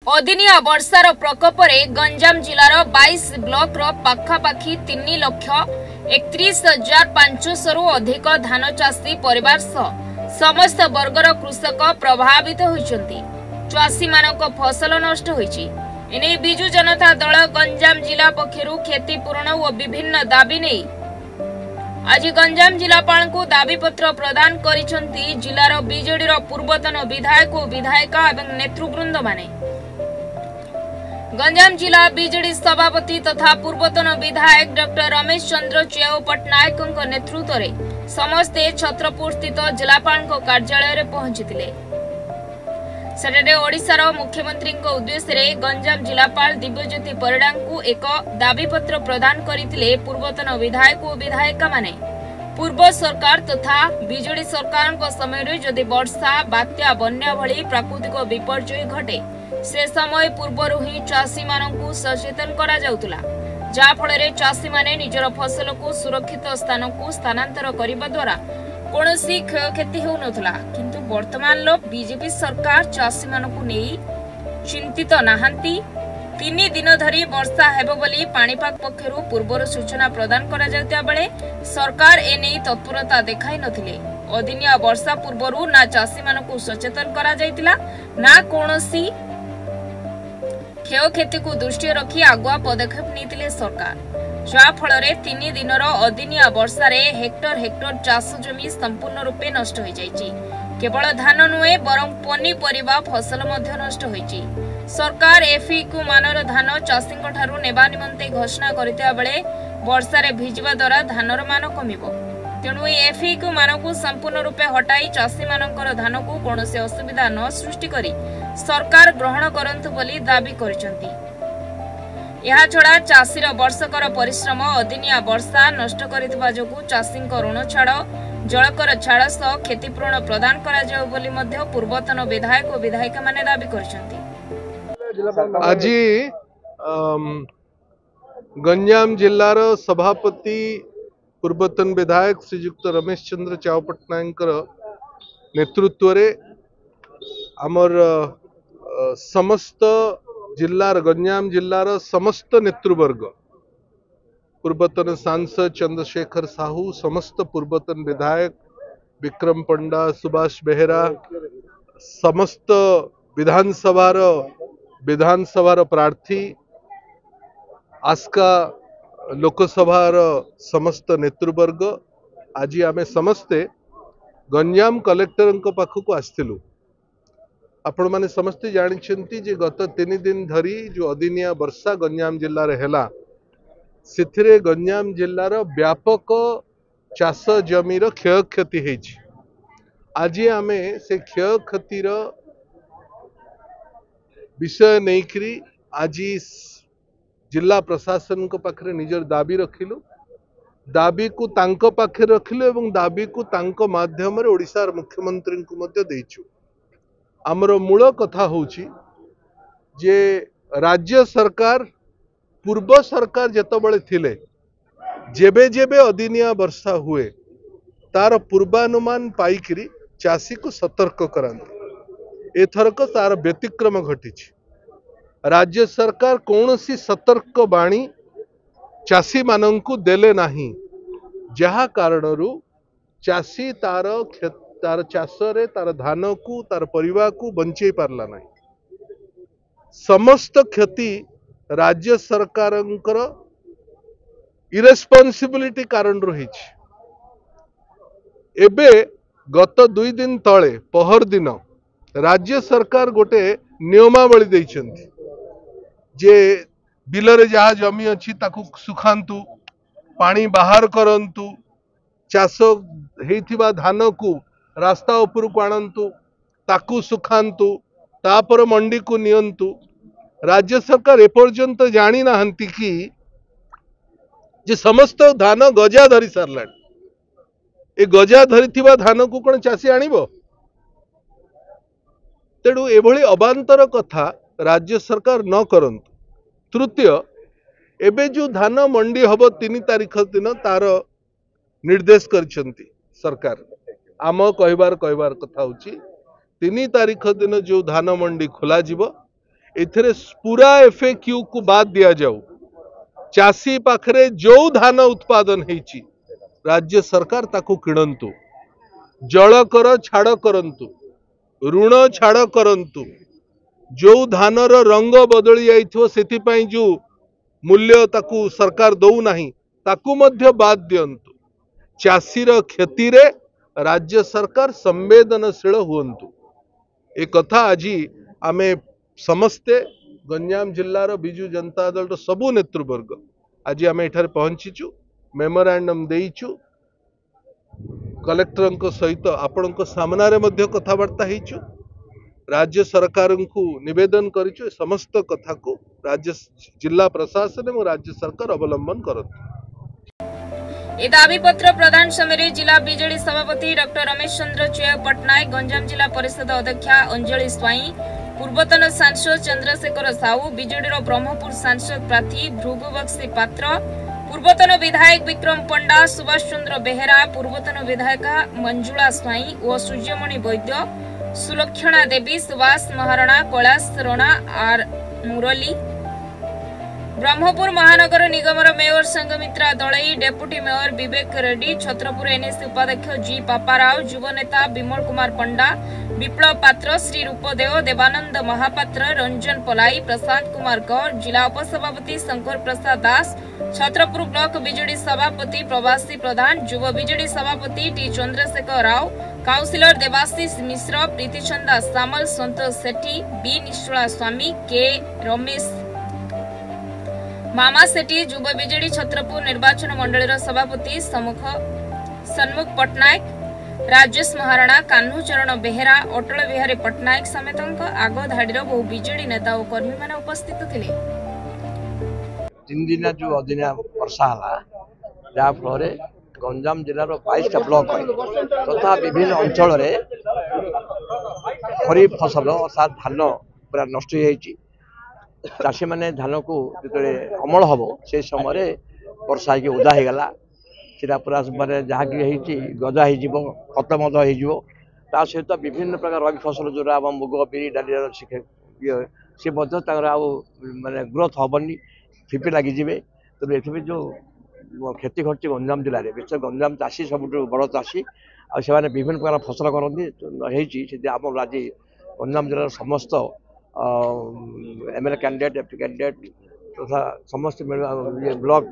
अदिनिया वर्षार प्रकोपरे गंजाम जिलार 22 ब्लॉक पाखापाखि 3,31,500 अधिक धान चाषी परिवार सह समस्त वर्गर कृषक प्रभावित होइछन्ति। चाषी मानक फसल नष्ट होइछि। एने बिजु जनता दल गंजाम जिला पक्षरु क्षतिपूरण और विभिन्न दाबी नै आज गंजाम जिलापाल को दाबीपत्र प्रदान करिसन्ति जिलार बीजेडी पूर्वतन विधायक और विधायिका एवं नेतृवृंद माने। गंजाम जिला बीजेडी सभापति तथा पूर्वतन विधायक डॉक्टर रमेश चंद्र च्याऊ पट्टनायक नेतृत्व में समस्ते छत्रपुर स्थित जिलापाल कार्यालय पहुंचीथिले। सेठे ओडिशार मुख्यमंत्री उद्देश्य गंजाम जिलापाल दिव्यज्योति परिडा को एक दाबीपत्र प्रदान करथिले पूर्वतन विधायक और विधायिका माने। पूर्व सरकार तथा बीजेडी सरकार समय जदि वर्षा बात्या बन्या भली प्राकृतिक विपर्यय घटे से समय पूर्वर ही चाषी मानू सचेतन करा जाउतला, जा फଳରେ चाषी माने निजर फसल को सुरक्षित स्थान को स्थानांतर करने द्वारा कौनसी क्षयक्षति होउनथला। किंतु वर्तमान बीजेपी सरकार चाषी मानू नहीं चिंतित नाहांती। 3 दिन धरी वर्षा हेबो बोली पाणीपाग पक्षरु पूर्वर सूचना प्रदान करा जाउतिया बेले सरकार एने तत्परता देखाई नथिले। अदिनिया वर्षा पूर्वरु ना चाषी मानू सचेतन करा जाइतिला ना कौनसी क्षयक्षति को दृष्टि रखी आगुआ पदक्षेप नहीं सरकार, जहा फଳରେ 3 दिनर अदिनिया वर्षा रे हेक्टर हेक्टर चाष जमी संपूर्ण रूपे नष्ट हो जाइछि। केवल धान नुहे बरं पनीपरिबा फसल मध्य नष्ट होइछि। सरकार एफईक्यू मानर धान चाषी ठारू नेबा निमंते घोषणा करथिया बेले वर्षा रे भिजिबा द्वारा धानर मान कमिबो। तेणु एफईक्यू मान को संपूर्ण रूपे हटाई चाषी मानकर धान को कौनसी असुविधा न सृष्टि करी सरकार ग्रहण करंतु बोली दाबी करिसंती। यह छड़ा चाषीर वर्षकर परिश्रम अदिनिया वर्षा नष्ट करितबा जोगु चाषीक ऋण छाड़ जलकर छाड़ सह क्षतिपूरण प्रदान करा जाउ बोली मध्य पूर्वतन विधायक और विधायिका माने दाबी करिसंती। आज गंजाम जिलार सभापति पूर्वतन विधायक श्रीयुक्त रमेश चंद्र च्याऊ पट्टनायक नेतृत्व रे आमर समस्त जिल्लार गंजाम जिल्लार समस्त नेतृवर्ग पूर्वतन सांसद चंद्रशेखर साहू समस्त पूर्वतन विधायक विक्रम पंडा सुभाष बेहेरा समस्त विधानसभार प्रार्थी आस्का लोकसभार समस्त नेतृवर्ग आज आमे समस्ते गंजाम कलेक्टर पाखक आसलु। आपण माने समस्ते जानिछंती जे गत 3 दिन धरी जो अदिनिया वर्षा गंजाम जिल्ला रे हैला सिथिरे गंजाम जिल्लार व्यापक चाष जमीर क्षयक्षति हेछि। आज आमे से क्षयक्षतिर विषय नैकरी आज जिला प्रशासन को पाखरे निजर दाबी रखिलु। दाबी को तांको पाखे रखिलु एवं दाबी को तांको माध्यम रे ओडिशार मुख्यमंत्री को मध्य देइछु। आमर मूल कथा होछि जे राज्य सरकार पूर्व सरकार जेतबळे थिले जेबे जेबे अदिनिया वर्षा हुए तार पूर्वानुमान पाइकरी चाषी को सतर्क करांती। एथरक तार व्यतिक्रम घटिछि। राज्य सरकार कौनसी सतर्क बाणी चाषी मानंकु देले नाही, जहा कारणरू चाषी तार चाष रे तार धान को तार परिवार को बंचई पारला नाही। समस्त क्षति राज्य सरकारंकर इरेस्पॉन्सिबिलिटी कारण रही। एबे गत 2 दिन तले पहर दिन राज्य सरकार गोटे नियमावली देइछन्ति जे बिलरे जहाँ जमी अच्छी ताकू सुखांतु पानी बाहर करंतु चाष हेइथिबा धान को रास्ता ऊपर को आणंतु ताकू सुखांतु तापर मंडी को नियंतु। राज्य सरकार एपर्यंत जानी नाहंती कि जे समस्त धान गजा धरी सारला। ए गजा धरिथिबा धान को कोन चाषी आनिबो? तेणु एभली अबांतर कथा राज्य सरकार न करंतु। तृतीय, एबे जो धान मंडी हब 3 तारिख दिन तार निर्देश करछंती सरकार। आम कहबार कथा होची 3 तारिख दिन जो धान मंडी खोला जीव एथिरे पूरा एफएक्यू को बाद दिया जाऊ। चाषी पाखरे जो धान उत्पादन हेची राज्य सरकार ताकू किणंतु, जल कर छाड़ करंतु, ऋण छाड़ करंतु, जो धानर रंग बदली जाइथिवो सेथिपाई जो मूल्य ताकू सरकार दऊ नाही ताकू मध्य बाद दियंतु। चाषीर क्षति रे राज्य सरकार संवेदनशील हुअंतु। ए कथा आज आमे समस्ते गंजाम जिल्लार बिजु जनता दल सबु नेतृवर्ग आज आमे एठारे पहुंचीचु, मेमोरांडम देइचु, कलेक्टर सहित आपण सामने मध्य कथबार्ता हेचु, राज्य सरकार को निवेदन करिचु समस्त कथा को राज्य जिला प्रशासन और राज्य सरकार अवलंबन करत। ए दाबी पत्र प्रदान समय जिला बीजेडी सभापति डॉक्टर रमेश चंद्र चेय पटनायक, गंजाम जिला परिषद अध्यक्षा अंजलि स्वाई, पूर्वतन सांसद चंद्रशेखर साहू, बीजेडी ब्रह्मपुर सांसद प्रार्थी भृगुबक्सी पात्र, पूर्वतन विधायक विक्रम पंडा, सुभाष चंद्र बेहेरा, पूर्वतन विधायिका मंजुला स्वाई और सूर्यमणि वैद्य, सुलक्षणा देवी, सुभाष महाराणा, कैलाश रणा आर मुरली, ब्रह्मपुर महानगर निगम mayor Sangamitra Dalai, deputy mayor Vivek Reddy, Chhatrapur NSC उपाध्यक्ष जी पापाराव, युव नेता विमल कुमार पंडा, विप्लव पात्र, श्री रूपदेव, देवानंद महापात्र, रंजन पलाई, प्रशांत कुमार गौर, जिला उपसभापति शंकर प्रसाद दास, छत्रपुर ब्लॉक बीजेडी सभापति प्रवासी प्रधान, युव बीजेडी सभापति टी चंद्रशेखर राव, काउंसिलर देवाशीष मिश्र, प्रीतिचंदा सामल, संतोष सेठी, बी निश्चला स्वामी, के रमेश मामा सेठी, युव बीजेडी छत्रपुर निर्वाचन मंडल सभापति सन्मुख पटनायक, राजेश महाराणा, कान्हू चरण बेहेरा, अटल बिहारी पटनायक समेत आग धाड़ीर बहु बीजेडी नेता और कर्मी मैंने उपस्थित थिले। 3 दिन जो अदिना वर्षा है जहाँफल गंजाम जिलार 22टा ब्लॉक तथा विभिन्न अंचल खरीफ फसल अर्थात धान पूरा नष्ट हो चाषी मैंने धान को जो अमल हम से समय वर्षा हो उदा हो गला सीधा पूरा मानने जहाँकि गजा हो खत मद हो सहित विभिन्न प्रकार रवि फसल जो आम मुग बिरी डाली सी मानने ग्रोथ हेनी फिपी लगिजे तेणु ये जो क्षति घटी गंजाम जिले में विशेष गंजाम चाषी सब बड़ चाषी आ विभिन्न प्रकार फसल करती आम आज गंजाम जिलार समस्त एमएलए कैंडिडेट एमपी कैंडिडेट तथा समस्त ब्लॉक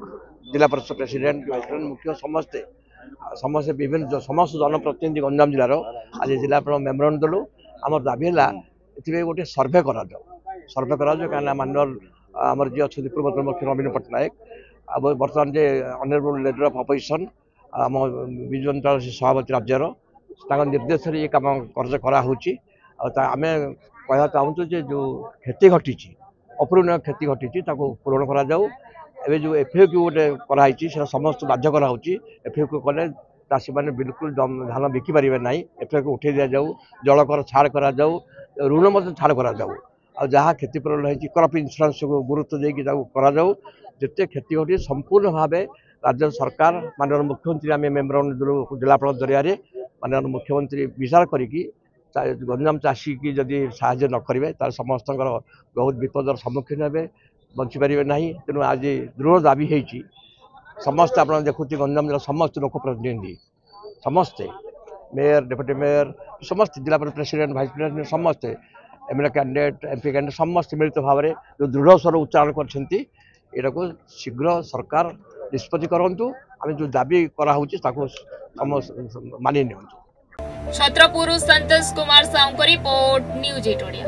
जिला परिषद प्रेसिडेंट मुख्य समस्ते समस्त विभिन्न समस्त जनप्रतिनिधि गंजाम जिलार आज जिलापाल मेमोरांडम देलु। आम दाबी है गोटे सर्वे करा कहीं माननीय आमर जी अच्छा पूर्वतन मुख्य नवीन पट्टनायक बर्तमान जे ऑनरेबल लीडर ऑफ अपोजिशन आम विजु जनता सभापति राज्यर निर्देश ये कम कराऊँगी आम कहना चाहूँ जे जो क्षति घटी अपूर्ण क्षति घटी पूरण करा एवं जो एफएक्यू गोटे कराई समस्त बाध्य कराऊँगी एफएक्यू कले चाषी मैंने बिल्कुल धान बिकी पारे ना एफएक्यू उठे दि जाऊ जल कर छाड़ करा ऋण मत छाड़ करा आ जहाँ क्षतिपूरण होती क्रॉप इंश्योरेंस को गुरुत्व देकर जिते क्षति घटी संपूर्ण भाव राज्य सरकार माननीय मुख्यमंत्री आम मेमोरांडम जिलापाल जरिया माननीय मुख्यमंत्री विचार करी गंजाम चाषी की जदि साहाय्य न करेंगे तार समस्त बहुत विपदर सम्मुखीन हे बंची पारे ना तेणु आज दृढ़ दाबी होती समस्त आप देखुं गंजाम जिला समस्त लोक प्रतिनिधि समस्ते मेयर डेप्यूटी मेयर समस्त जिला प्रेसिडेंट भाइस प्रेसिडेंट समस्ते एमएलए कैंडिडेट एमपी कैंडिडेट समस्त मिलित भाव में जो दृढ़ स्वर उच्चारण कर शीघ्र सरकार निष्पत्ति करूँ आम जो दाबी कराऊँच मानि नि। छत्रपुर संतोष कुमार साहू को रिपोर्ट न्यूज 8 ओडिया।